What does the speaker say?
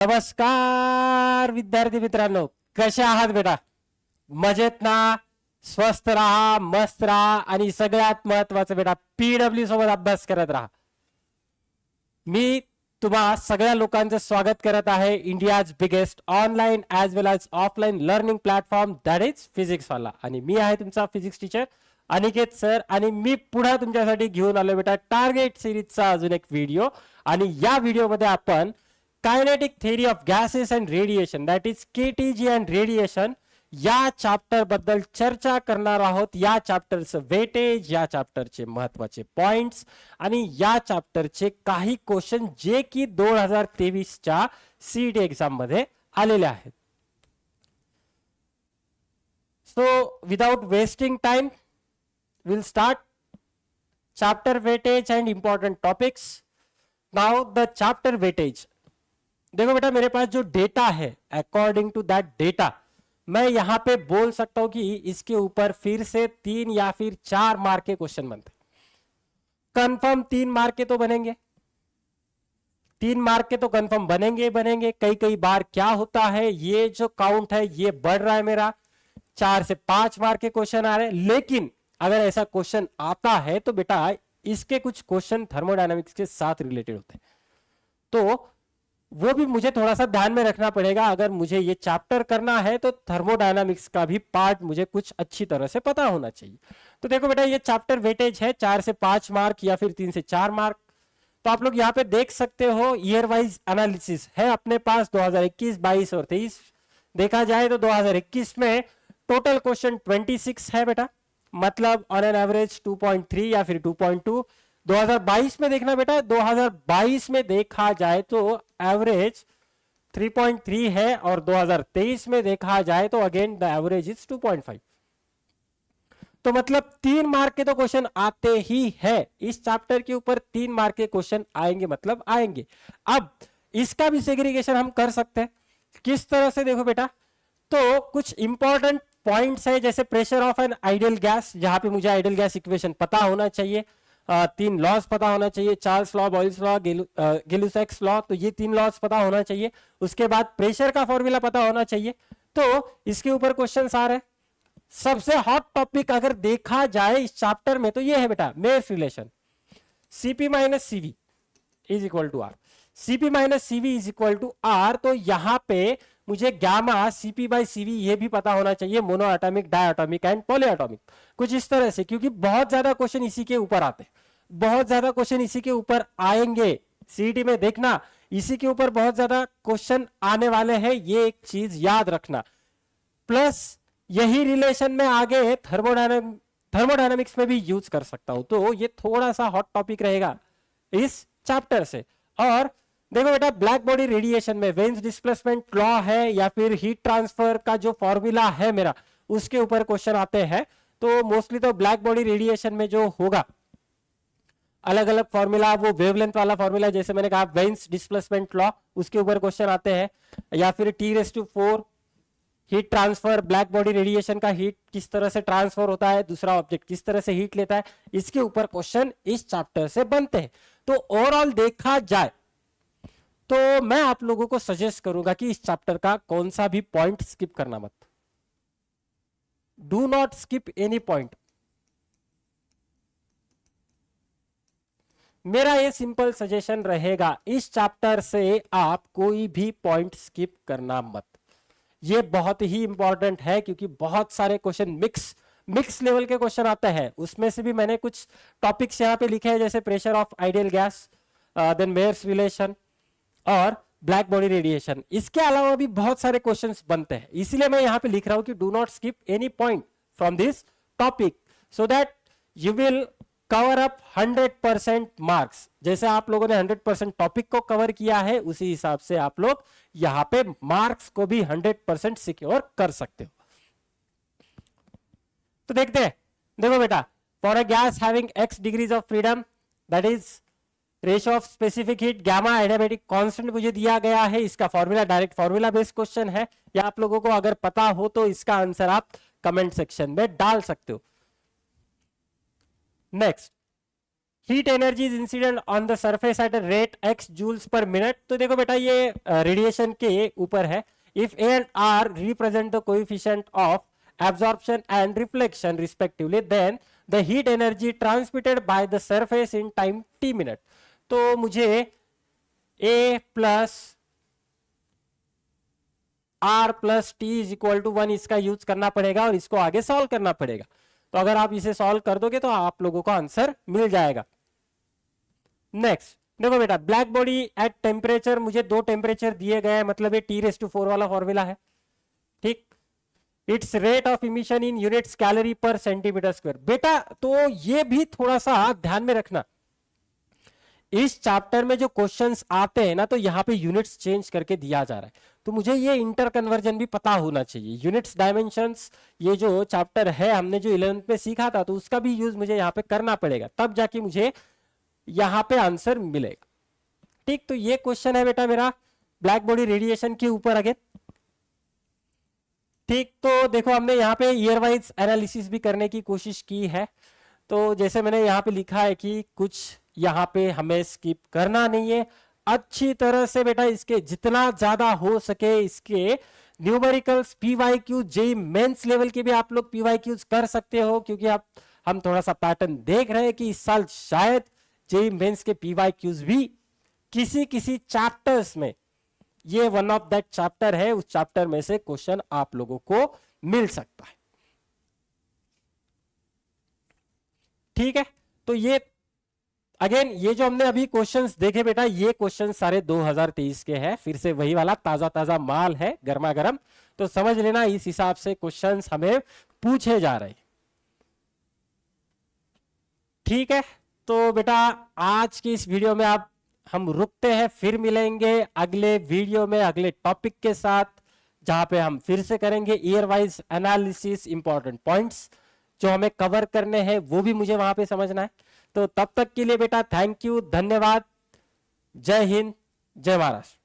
नमस्कार विद्यार्थी मित्रांनो, कसे आहात बेटा? मजेत ना? स्वस्थ राहा, मस्त राहा आणि सगळ्यात महत्वाचं बेटा पीडब्ल्यू सोबत अभ्यास करत राहा. मी तुम्हा सगळ्या लोकांचं स्वागत करत आहे India's biggest online as well as offline learning platform that is physics वाला. आणि मी आहे तुमचा फिजिक्स टीचर अनिकेत सर. आणि मी पुढे तुमच्यासाठी घेऊन आलो बेटा टार्गेट सिरीजचा अजून एक व्हिडिओ. आणि या व्हिडिओमध्ये आपण kinetic theory of gases and radiation that is KTG and radiation या चॅप्टर बद्दल चर्चा करणार आहोत. या चॅप्टरचं वेटेज, या चॅप्टरचे महत्वाचे पॉइंट्स आणि या चॅप्टरचे काही क्वेश्चन जे की 2023च्या सीईटी एक्झाम मध्ये आलेले आहेत. So without wasting time we'll start chapter weightage and important topics. Now the chapter weightage. देखो बेटा, मेरे पास जो डेटा है, अकॉर्डिंग टू दैट डेटा मैं यहां पे बोल सकता हूं कि इसके ऊपर फिर से 3 या फिर 4 मार्क के क्वेश्चन बनते. कंफर्म 3 मार्क के तो बनेंगे, 3 मार्क के तो कंफर्म बनेंगे. कई बार क्या होता है, ये जो काउंट है ये बढ़ रहा है, मेरा 4 से 5 मार्क के क्वेश्चन आ रहे हैं. लेकिन अगर ऐसा क्वेश्चन आता है तो बेटा इसके कुछ क्वेश्चन थर्मोडायनामिक्स के साथ रिलेटेड होते हैं, तो वो भी मुझे थोड़ा सा ध्यान में रखना पड़ेगा. अगर मुझे ये चैप्टर करना है तो थर्मोडायनामिक्स का भी पार्ट मुझे कुछ अच्छी तरह से पता होना चाहिए. तो देखो बेटा, ये चैप्टर वेटेज है 4 से 5 मार्क या फिर 3 से 4 मार्क. तो आप लोग यहाँ पे देख सकते हो ईयर वाइज एनालिसिस है अपने पास 2021, 22 और 23. देखा जाए तो 2021 में टोटल क्वेश्चन 26 है बेटा, मतलब ऑन एन एवरेज 2.3 या फिर 2.2. 2022 में देखना बेटा, 2022 में देखा जाए तो एवरेज 3.3 है और 2023 में देखा जाए तो अगेन द एवरेज इज 2.5. तो मतलब 3 मार्क के तो क्वेश्चन आते ही है इस चैप्टर के ऊपर. 3 मार्क के क्वेश्चन आएंगे मतलब आएंगे. अब इसका भी सेग्रीगेशन हम कर सकते हैं. किस तरह से देखो बेटा, तो कुछ इंपॉर्टेंट पॉइंट्स है जैसे pressure of an ideal gas, जहां पे मुझे आइडियल गैस इक्वेशन पता होना चाहिए, 3 लॉज पता होना चाहिए, Charles law, Boyle's law, Gay Lussac's law. तो ये 3 लॉज पता होना चाहिए. उसके बाद प्रेशर का फॉर्मूला पता होना चाहिए. तो इसके ऊपर क्वेश्चन आ रहे हैं. सबसे हॉट टॉपिक अगर देखा जाए इस चैप्टर में तो ये है बेटा Mayer's relation, CP minus CV is equal to R. CP minus CV is equal to R. तो यहां पे मुझे गामा सीपी बाई सीवी ये भी पता होना चाहिए, mono atomic, diatomic and polyatomic, कुछ इस तरह से. क्योंकि बहुत ज्यादा क्वेश्चन इसी के ऊपर आते हैं, बहुत ज्यादा क्वेश्चन इसी के ऊपर आएंगे सीईटी में. देखना, इसी के ऊपर बहुत ज्यादा क्वेश्चन आने वाले हैं, ये एक चीज याद रखना. प्लस यही रिलेशन में आगे थर्मोडायनामिक्स में भी यूज कर सकता हूं. तो ये थोड़ा सा हॉट टॉपिक रहेगा इस चैप्टर से. और देखो बेटा, ब्लैक बॉडी रेडिएशन में वेन्स डिस्प्लेसमेंट लॉ है या फिर हीट ट्रांसफर का जो फॉर्मूला है मेरा, उसके ऊपर क्वेश्चन आते हैं. तो मोस्टली तो ब्लैक बॉडी रेडिएशन में जो होगा अलग अलग फॉर्मूला, वो वेवलेंथ वाला फॉर्मूला जैसे मैंने कहा वेन्स डिस्प्लेसमेंट लॉ, उसके ऊपर क्वेश्चन आते हैं. या फिर T⁴ heat transfer, black body radiation का हीट किस तरह से ट्रांसफर होता है, दूसरा ऑब्जेक्ट किस तरह से हीट लेता है, इसके ऊपर क्वेश्चन इस चैप्टर से बनते हैं. तो ओवरऑल देखा जाए तो मैं आप लोगों को सजेस्ट करूंगा कि इस चैप्टर का कौन सा भी पॉइंट स्किप करना मत. Do not skip any point. मेरा ये सिंपल सजेशन रहेगा, इस चैप्टर से आप कोई भी पॉइंट स्किप करना मत. ये बहुत ही इंपॉर्टेंट है क्योंकि बहुत सारे क्वेश्चन मिक्स लेवल के क्वेश्चन आते हैं. उसमें से भी मैंने कुछ टॉपिक्स यहाँ पे लिखे हैं जैसे pressure of ideal gas, then Mayer's relation और ब्लैक बॉडी रेडिएशन. इसके अलावा भी बहुत सारे क्वेश्चंस बनते हैं, इसीलिए मैं यहां पे लिख रहा हूं कि do not skip any point from this topic so that you will cover up 100% marks. जैसे आप लोगों ने 100% टॉपिक को कवर किया है, उसी हिसाब से आप लोग यहां पे मार्क्स को भी 100% सिक्योर कर सकते हो. तो देखते हैं. देखो बेटा, for a gas having x degrees of freedom that is ratio of specific heat gamma adiabatic constant मुझे दिया गया है. इसका formula direct formula based question है. या आप लोगों को अगर पता हो तो इसका आंसर आप कमेंट सेक्शन में डाल सकते हो. Next, heat energy is incident on the surface at a rate x joules per minute. तो देखो बेटा ये रेडिएशन के ऊपर है। If A and R represent the coefficient of absorption and reflection respectively, then the heat energy transmitted by the surface in time t minute। तो मुझे a plus r plus T is equal to 1 इसका use करना पड़ेगा और इसको आगे solve करना पड़ेगा। तो अगर आप इसे सॉल्व कर दोगे तो आप लोगों को आंसर मिल जाएगा। नेक्स्ट देखो बेटा, ब्लैक बॉडी एट टेम्परेचर, मुझे दो टेम्परेचर दिए गए हैं, मतलब ये T⁴ वाला फॉर्मूला है, ठीक। It's rate of emission in units calorie पर सेंटीमीटर स्क्वायर। बेटा तो ये भी थोड़ा सा ध्यान में रखना, इस चैप्टर में जो क्वेश्चंस आते हैं ना, तो यहाँ पे यूनिट्स चेंज करके दिया जा रहा है, तो मुझे ये इंटर कन्वर्जन भी पता होना चाहिए। यूनिट्स, डायमेंशंस, ये जो चैप्टर है हमने जो 11th में सीखा था, तो उसका भी यूज मुझे यहाँ पे करना पड़ेगा, तब जाके मुझे यहाँ पे आंसर मिलेगा, ठीक। तो ये क्वेश्चन है बेटा मेरा ब्लैक बॉडी रेडिएशन के ऊपर अगेन, ठीक। तो देखो हमने यहाँ पे ईयर वाइज एनालिसिस भी करने की कोशिश की है। तो जैसे मैंने यहाँ पे लिखा है कि कुछ यहाँ पे हमें स्किप करना नहीं है, अच्छी तरह से बेटा इसके जितना ज्यादा हो सके इसके numericals, PYQ, JEE Mains level के भी आप लोग पीवाईक्यूज कर सकते हो, क्योंकि आप हम थोड़ा सा पैटर्न देख रहे हैं कि इस साल शायद जेईई मेंस के पीवाईक्यूज भी किसी किसी चैप्टर्स में, ये वन ऑफ दैट चैप्टर है, उस चैप्टर में से क्वेश्चन आप लोगों को मिल सकता है, ठीक है। तो ये अगेन ये जो हमने अभी क्वेश्चंस देखे बेटा, ये क्वेश्चन सारे 2023 के हैं, फिर से वही वाला ताजा ताजा माल है, गर्मा गर्म। तो समझ लेना इस हिसाब से क्वेश्चंस हमें पूछे जा रहे हैं, ठीक है। तो बेटा आज की इस वीडियो में आप हम रुकते हैं, फिर मिलेंगे अगले वीडियो में अगले टॉपिक के साथ, जहां पे हम फिर से करेंगे year wise analysis, important points जो हमें कवर करने हैं वो भी मुझे वहां पे समझना है। तो तब तक के लिए बेटा थैंक यू, धन्यवाद, जय हिंद, जय महाराष्ट्र।